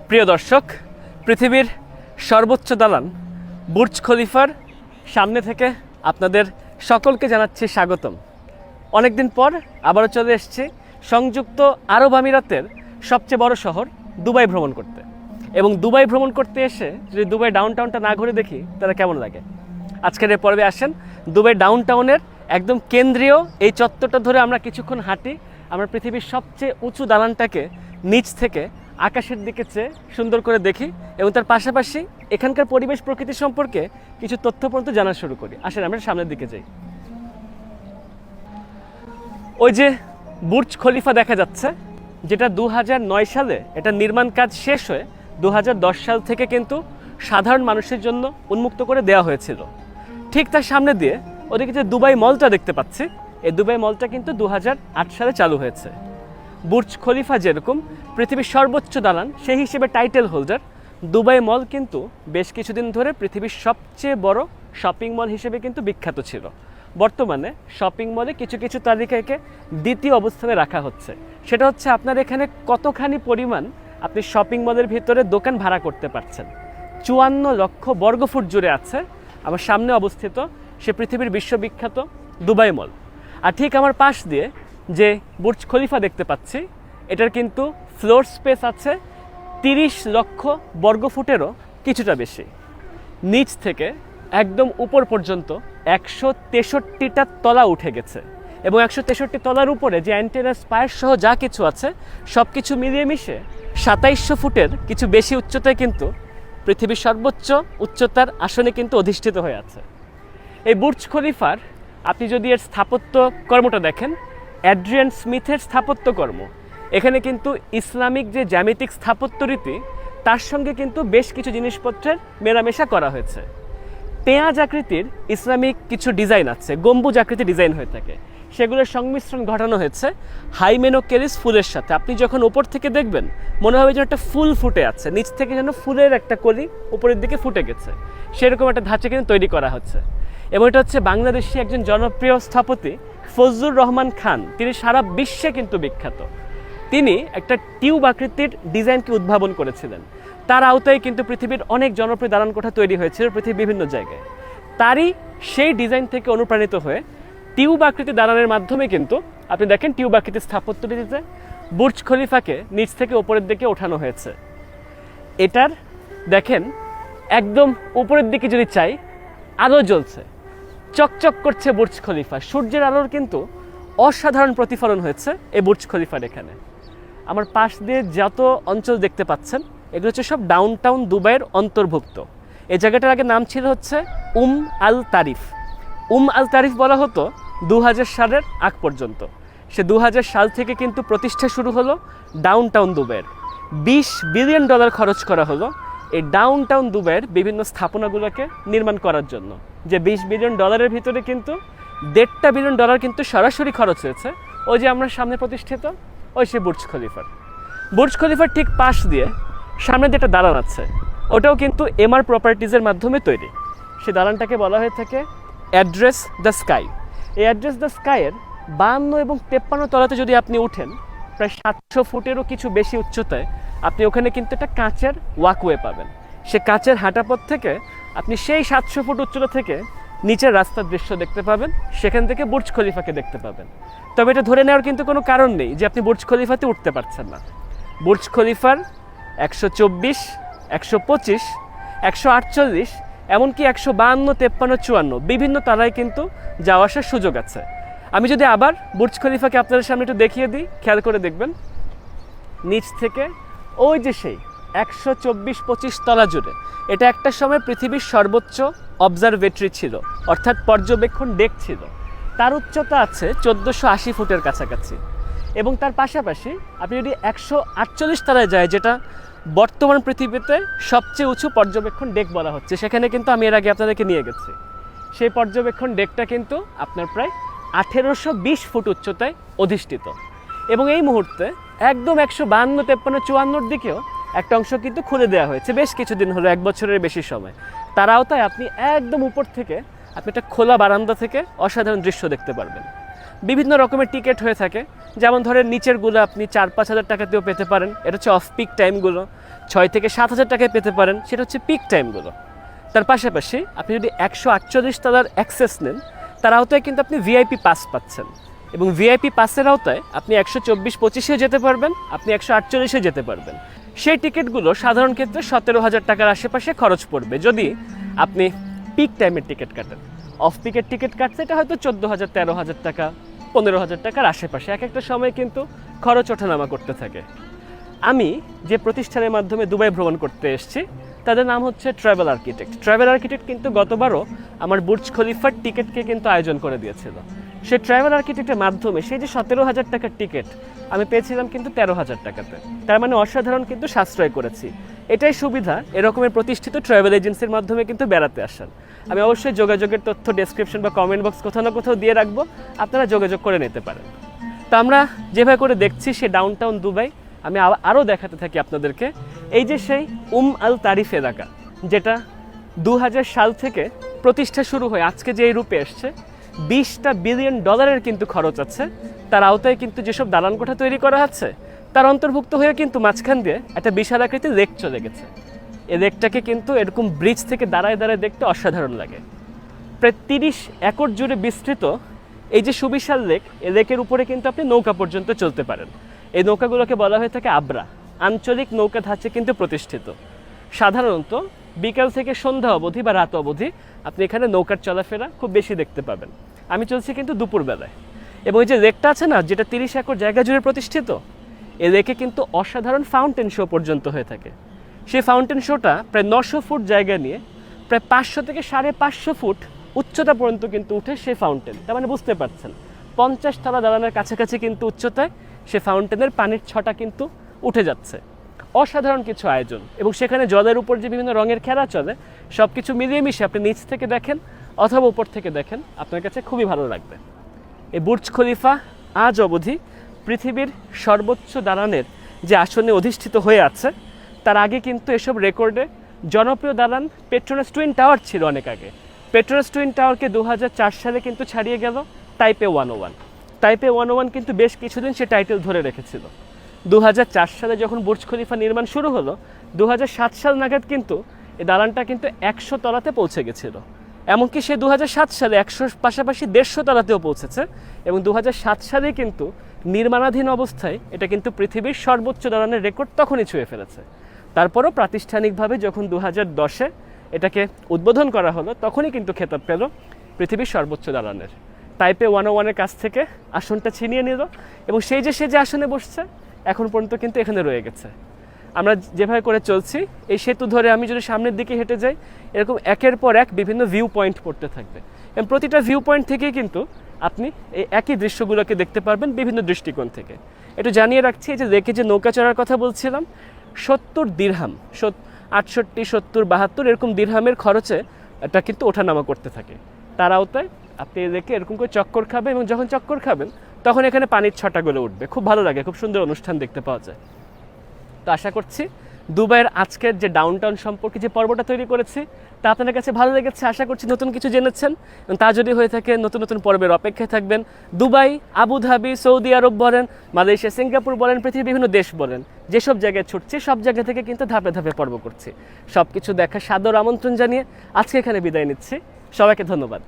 প্রিয় দর্শক, পৃথিবীর সর্বোচ্চ দালান বুর্জ খলিফার সামনে থেকে আপনাদের সকলকে জানাচ্ছি স্বাগতম। অনেকদিন পর আবারও চলে এসেছি সংযুক্ত আরব আমিরাতের সবচেয়ে বড় শহর দুবাই ভ্রমণ করতে। এবং দুবাই ভ্রমণ করতে এসে যদি দুবাই ডাউনটাউনটা না ঘুরে দেখি তাহলে কেমন লাগে। আজকের এই পর্বে আসেন দুবাই ডাউনটাউনের একদম কেন্দ্রীয় এই চত্বরটা ধরে আমরা কিছুক্ষণ হাঁটি। আমরা পৃথিবীর সবচেয়ে উঁচু দালানটাকে নিচ থেকে আকাশের দিকে চেয়ে সুন্দর করে দেখি এবং তার পাশাপাশি এখানকার পরিবেশ প্রকৃতি সম্পর্কে কিছু তথ্য পর্যন্ত জানা শুরু করি। আসেন আমরা সামনের দিকে যাই। ওই যে বুর্জ খলিফা দেখা যাচ্ছে, যেটা 2009 সালে এটা নির্মাণ কাজ শেষ হয়ে 2010 সাল থেকে কিন্তু সাধারণ মানুষের জন্য উন্মুক্ত করে দেওয়া হয়েছিল। ঠিক তার সামনে দিয়ে ওদিকে যে দুবাই মলটা দেখতে পাচ্ছি, এই দুবাই মলটা কিন্তু 2008 সালে চালু হয়েছে। বুর্জ খলিফা যেরকম পৃথিবীর সর্বোচ্চ দালান সেই হিসেবে টাইটেল হোল্ডার, দুবাই মল কিন্তু বেশ কিছুদিন ধরে পৃথিবীর সবচেয়ে বড় শপিং মল হিসেবে কিন্তু বিখ্যাত ছিল। বর্তমানে শপিং মলে কিছু কিছু তালিকাকে দ্বিতীয় অবস্থানে রাখা হচ্ছে। সেটা হচ্ছে আপনার এখানে কতখানি পরিমাণ আপনি শপিং মলের ভিতরে দোকান ভাড়া করতে পারছেন। 54 লক্ষ বর্গফুট জুড়ে আছে আমার সামনে অবস্থিত সে পৃথিবীর বিশ্ববিখ্যাত দুবাই মল। আর ঠিক আমার পাশ দিয়ে যে বুর্জ খলিফা দেখতে পাচ্ছি, এটার কিন্তু ফ্লোর স্পেস আছে 30 লক্ষ বর্গফুটেরও কিছুটা বেশি। নিচ থেকে একদম উপর পর্যন্ত 163টা তলা উঠে গেছে এবং 163 তলার উপরে যে অ্যান্টেনা স্পায়ার সহ যা কিছু আছে সব কিছু মিলিয়ে মিশে 2700 ফুটের কিছু বেশি উচ্চতায় কিন্তু পৃথিবীর সর্বোচ্চ উচ্চতার আসনে কিন্তু অধিষ্ঠিত হয়ে আছে এই বুর্জ খলিফার। আপনি যদি এর স্থাপত্য কর্মটা দেখেন, অ্যাড্রিয়ান স্মিথের স্থাপত্য কর্ম, এখানে কিন্তু ইসলামিক যে জ্যামিতিক স্থাপত্য রীতি তার সঙ্গে কিন্তু বেশ কিছু জিনিসপত্রের মেলামেশা করা হয়েছে। পেঁয়াজ আকৃতির ইসলামিক কিছু ডিজাইন আছে, গম্বুজ আকৃতি ডিজাইন হয়ে থাকে, সেগুলোর সংমিশ্রণ ঘটানো হয়েছে হাইমেনোকেরিস ফুলের সাথে। আপনি যখন উপর থেকে দেখবেন মনে হবে যেন একটা ফুল ফুটে আছে, নিচ থেকে যেন ফুলের একটা কলি উপরের দিকে ফুটে গেছে, সেরকম একটা ধাঁচে কিন্তু তৈরি করা হচ্ছে। এবং এটা হচ্ছে বাংলাদেশি একজন জনপ্রিয় স্থপতি ফজলুর রহমান খান, তিনি সারা বিশ্বে কিন্তু বিখ্যাত। তিনি একটা টিউব আকৃতির ডিজাইনকে উদ্ভাবন করেছিলেন। তার আওতায় কিন্তু পৃথিবীর অনেক জনপ্রিয় দালান কোঠা তৈরি হয়েছিল পৃথিবীর বিভিন্ন জায়গায়। তারই সেই ডিজাইন থেকে অনুপ্রাণিত হয়ে টিউব আকৃতি দালানের মাধ্যমে কিন্তু আপনি দেখেন টিউব আকৃতির স্থাপত্যটিতে বুর্জ খলিফাকে নিচ থেকে উপরের দিকে ওঠানো হয়েছে। এটার দেখেন একদম উপরের দিকে যদি চাই, আলো জ্বলছে, চকচক করছে বুর্জ খলিফা, সূর্যের আলোর কিন্তু অসাধারণ প্রতিফলন হয়েছে এই বুর্জ খলিফার এখানে। আমার পাশ দিয়ে যত অঞ্চল দেখতে পাচ্ছেন এগুলো হচ্ছে সব ডাউনটাউন দুবাইয়ের অন্তর্ভুক্ত। এই জায়গাটার আগে নাম ছিল হচ্ছে আল তারিফ। আল তারিফ বলা হতো 2000 সালের আগ পর্যন্ত। সে 2000 সাল থেকে কিন্তু প্রতিষ্ঠা শুরু হলো ডাউনটাউন দুবাইয়ের। $20 বিলিয়ন খরচ করা হলো এই ডাউনটাউন দুবাইয়ের বিভিন্ন স্থাপনাগুলোকে নির্মাণ করার জন্য। যে $20 বিলিয়ন ভিতরে কিন্তু $1.5 বিলিয়ন কিন্তু সরাসরি খরচ হয়েছে ওই যে আমরা সামনে প্রতিষ্ঠিত ওই সে বুর্জ খলিফার। বুর্জ খলিফার ঠিক পাশ দিয়ে সামনে যেটা দালান আছে ওটাও কিন্তু এমআর প্রপার্টিজের মাধ্যমে তৈরি। সে দালানটাকে বলা হয়ে থাকে অ্যাড্রেস দ্য স্কাই। এই অ্যাড্রেস দ্য স্কাইয়ের 52 এবং 53 তলাতে যদি আপনি উঠেন, প্রায় 700 ফুটেরও কিছু বেশি উচ্চতায় আপনি ওখানে কিন্তু একটা কাঁচের ওয়াকওয়ে পাবেন। সে কাঁচের হাঁটাপথ থেকে আপনি সেই 700 ফুট উচ্চতা থেকে নিচের রাস্তার দৃশ্য দেখতে পাবেন, সেখান থেকে বুর্জ খলিফাকে দেখতে পাবেন। তবে এটা ধরে নেওয়ার কিন্তু কোনো কারণ নেই যে আপনি বুর্জ খলিফাতে উঠতে পারছেন না। বুর্জ খলিফার 124, 125, 148 এমনকি 152, 53, 54 বিভিন্ন তলায় কিন্তু যাওয়া আসার সুযোগ আছে। আমি যদি আবার বুর্জ খলিফাকে আপনাদের সামনে একটু দেখিয়ে দিই, খেয়াল করে দেখবেন নিচ থেকে ওই যে সেই 124-25 তলা জুড়ে এটা একটা সময় পৃথিবীর সর্বোচ্চ অবজারভেটরি ছিল, অর্থাৎ পর্যবেক্ষণ ডেক ছিল। তার উচ্চতা আছে 1480 ফুটের কাছাকাছি। এবং তার পাশাপাশি আপনি যদি 148 তলায় যায়, যেটা বর্তমান পৃথিবীতে সবচেয়ে উঁচু পর্যবেক্ষণ ডেক বলা হচ্ছে, সেখানে কিন্তু আমি এর আগে আপনাদেরকে নিয়ে গেছি। সেই পর্যবেক্ষণ ডেকটা কিন্তু আপনার প্রায় 1820 ফুট উচ্চতায় অধিষ্ঠিত। এবং এই মুহূর্তে একদম 152, 53, 54 দিকেও একটা অংশ কিন্তু খুলে দেওয়া হয়েছে বেশ কিছুদিন হলো, 1 বছরের বেশি সময়। তার আওতায় আপনি একদম উপর থেকে আপনি একটা খোলা বারান্দা থেকে অসাধারণ দৃশ্য দেখতে পারবেন। বিভিন্ন রকমের টিকিট হয়ে থাকে, যেমন ধরেন নিচেরগুলো আপনি 4-5 হাজার টাকাতেও পেতে পারেন, এটা হচ্ছে অফ পিক টাইমগুলো। 6 থেকে 7 হাজার টাকায় পেতে পারেন, সেটা হচ্ছে পিক টাইমগুলো। তার পাশাপাশি আপনি যদি 148 তলার অ্যাক্সেস নেন, তার আওতায় কিন্তু আপনি ভিআইপি পাস পাচ্ছেন, এবং ভিআইপি পাসের আওতায় আপনি 124-25-এও যেতে পারবেন, আপনি 148-এ যেতে পারবেন। সেই টিকিটগুলো সাধারণ ক্ষেত্রে 17,000 টাকার আশেপাশে খরচ পড়বে যদি আপনি পিক টাইমের টিকিট কাটেন। অফ পিকের টিকিট কাটতে এটা হয়তো 14,000, 13,000 টাকা, 15,000 টাকার আশেপাশে এক একটা সময় কিন্তু খরচ ওঠানামা করতে থাকে। আমি যে প্রতিষ্ঠানের মাধ্যমে দুবাই ভ্রমণ করতে এসেছি তাদের নাম হচ্ছে ট্রাভেল আর্কিটেক্ট। ট্রাভেল আর্কিটেক্ট কিন্তু গতবারও আমার বুর্জ খলিফার টিকিটকে কিন্তু আয়োজন করে দিয়েছিল। সেই ট্রাভেল আর্কিটেক্টের মাধ্যমে সেই যে 17,000 টাকার টিকিট আমি পেয়েছিলাম কিন্তু 13,000 টাকাতে। তার মানে অসাধারণ কিন্তু সাশ্রয় করেছি। এটাই সুবিধা এরকমের প্রতিষ্ঠিত ট্রাভেল এজেন্সির মাধ্যমে কিন্তু বেড়াতে আসার। আমি অবশ্যই যোগাযোগের তথ্য ডেসক্রিপশন বা কমেন্ট বক্স কোথাও না কোথাও দিয়ে রাখবো, আপনারা যোগাযোগ করে নিতে পারেন। তো আমরা যেভাবে করে দেখছি সে ডাউনটাউন দুবাই, আমি আরও দেখাতে থাকি আপনাদেরকে। এই যে সেই আল তারিফ এলাকা, যেটা 2000 সাল থেকে প্রতিষ্ঠা শুরু হয়ে আজকে যে এই রূপে এসছে, $20 বিলিয়ন কিন্তু খরচ আছে। তার আওতায় কিন্তু যেসব দালান কোঠা তৈরি করা হচ্ছে তার অন্তর্ভুক্ত হয়ে কিন্তু মাঝখান দিয়ে একটা বিশাল আকৃতির লেক চলে গেছে। এই লেকটাকে কিন্তু এরকম ব্রিজ থেকে দাঁড়ায় দাঁড়ায় দেখতে অসাধারণ লাগে। প্রায় 30 একর জুড়ে বিস্তৃত এই যে সুবিশাল লেক, এই লেকের উপরে কিন্তু আপনি নৌকা পর্যন্ত চলতে পারেন। এই নৌকাগুলোকে বলা হয়ে থাকে আবরা, আঞ্চলিক নৌকা ধাঁচে কিন্তু প্রতিষ্ঠিত। সাধারণত বিকাল থেকে সন্ধ্যা অবধি বা রাত অবধি আপনি এখানে নৌকার চলাফেরা খুব বেশি দেখতে পাবেন। আমি চলছি কিন্তু দুপুরবেলায়, এবং এই যে লেকটা আছে না, যেটা 30 একর জায়গা জুড়ে প্রতিষ্ঠিত, এই লেকে কিন্তু অসাধারণ ফাউন্টেন শো পর্যন্ত হয়ে থাকে। সেই ফাউন্টেন শোটা প্রায় 900 ফুট জায়গা নিয়ে প্রায় 500 থেকে 550 ফুট উচ্চতা পর্যন্ত কিন্তু উঠে সেই ফাউন্টেন। তার মানে বুঝতে পারছেন 50 তলা দালানের কাছাকাছি কিন্তু উচ্চতায় সে ফাউন্টেনের পানির ছটা কিন্তু উঠে যাচ্ছে। অসাধারণ কিছু আয়োজন, এবং সেখানে জলের উপর যে বিভিন্ন রঙের খেলা চলে, সব কিছু মিলিয়ে মিশে আপনি নিচ থেকে দেখেন অথবা উপর থেকে দেখেন, আপনার কাছে খুবই ভালো লাগবে। এই বুর্জ খলিফা আজ অবধি পৃথিবীর সর্বোচ্চ দালানের যে আসনে অধিষ্ঠিত হয়ে আছে, তার আগে কিন্তু এসব রেকর্ডে জনপ্রিয় দালান পেট্রোনাস টুইন টাওয়ার ছিল অনেক আগে। পেট্রোনাস টুইন টাওয়ারকে 2004 সালে কিন্তু ছাড়িয়ে গেল টাইপে 101। টাইপে 101 কিন্তু বেশ কিছুদিন সে টাইটেল ধরে রেখেছিল। 2004 সালে যখন বুর্জ খলিফা নির্মাণ শুরু হলো, 2007 সাল নাগাদ কিন্তু এই দালানটা কিন্তু 100 তলাতে পৌঁছে গেছিল। এমনকি সে 2007 সালে 100 পাশাপাশি 150 তলাতেও পৌঁছেছে, এবং 2007 সালে কিন্তু নির্মাণাধীন অবস্থায় এটা কিন্তু পৃথিবীর সর্বোচ্চ দালানের রেকর্ড তখনই ছুঁয়ে ফেলেছে। তারপরও প্রাতিষ্ঠানিকভাবে যখন 2010-এ এটাকে উদ্বোধন করা হলো, তখনই কিন্তু খেতাব পেল পৃথিবীর সর্বোচ্চ দালানের। টাইপে 101-এর কাছ থেকে আসনটা ছিনিয়ে নিল, এবং সেই যে সে যে আসনে বসছে এখন পর্যন্ত কিন্তু এখানে রয়ে গেছে। আমরা যেভাবে করে চলছি, এই সেতু ধরে আমি যদি সামনের দিকে হেঁটে যাই, এরকম একের পর এক বিভিন্ন ভিউ পয়েন্ট পড়তে থাকবে, এবং প্রতিটা ভিউ পয়েন্ট থেকেই কিন্তু আপনি এই একই দৃশ্যগুলোকে দেখতে পারবেন বিভিন্ন দৃষ্টিকোণ থেকে। একটু জানিয়ে রাখছি, যে লেকে যে নৌকা চড়ার কথা বলছিলাম, 70 দিরহাম, 68, 70, 72 এরকম দিরহামের খরচে এটা কিন্তু ওঠানামা করতে থাকে। তার আওতায় আপনি লেকে এরকম করে চক্কর খাবেন, এবং যখন চক্কর খাবেন তখন এখানে পানির ছটাগুলো উঠবে, খুব ভালো লাগে, খুব সুন্দর অনুষ্ঠান দেখতে পাওয়া যায়। তো আশা করছি দুবাইয়ের আজকের যে ডাউনটাউন সম্পর্কে যে পর্বটা তৈরি করেছি তা আপনাদের কাছে ভালো লেগেছে। আশা করছি নতুন কিছু জেনেছেন, এবং তা যদি হয়ে থাকে নতুন নতুন পর্বের অপেক্ষায় থাকবেন। দুবাই, আবুধাবি, সৌদি আরব বলেন, মালয়েশিয়া, সিঙ্গাপুর বলেন, পৃথিবীর বিভিন্ন দেশ বলেন, যেসব জায়গায় ছুটছি সব জায়গা থেকে কিন্তু ধাপে ধাপে পর্ব করছি। সব কিছু দেখার সাদর আমন্ত্রণ জানিয়ে আজকে এখানে বিদায় নিচ্ছি। সবাইকে ধন্যবাদ।